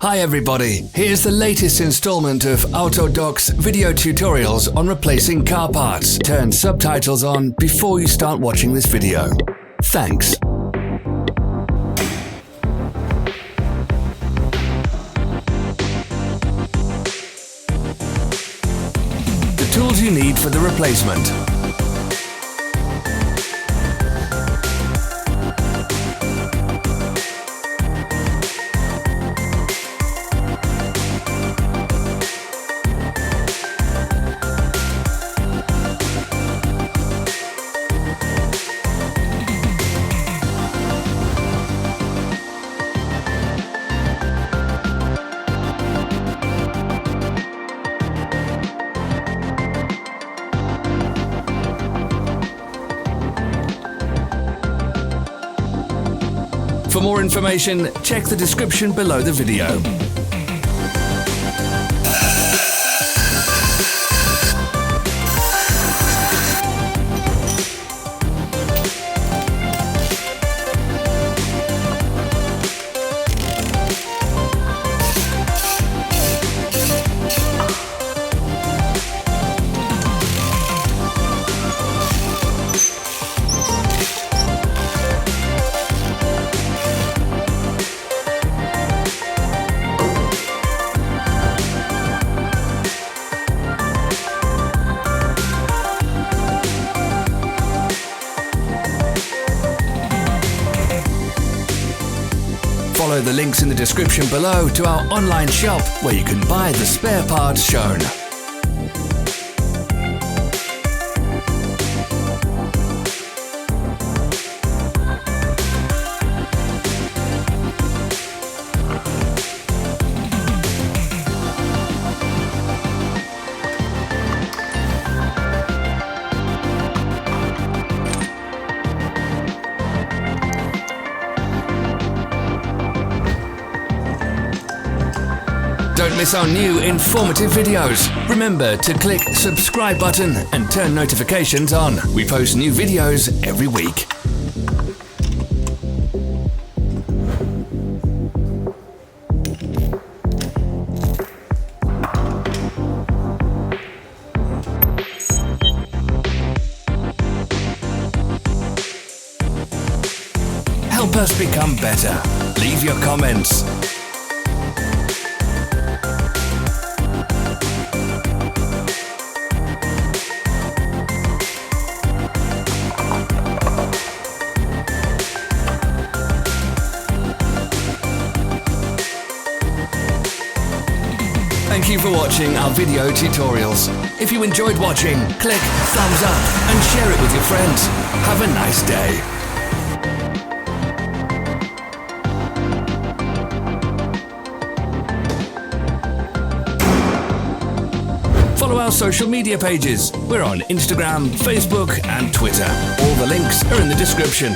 Hi everybody, here's the latest installment of Autodoc's video tutorials on replacing car parts. Turn subtitles on before you start watching this video. Thanks. The tools you need for the replacement. For more information, check the description below the video. Follow the links in the description below to our online shop where you can buy the spare parts shown. Don't miss our new informative videos. Remember to click subscribe button and turn notifications on. We post new videos every week. Help us become better. Leave your comments. Thank you for watching our video tutorials. If you enjoyed watching, click thumbs up and share it with your friends. Have a nice day. Follow our social media pages. We're on Instagram, Facebook and Twitter. All the links are in the description.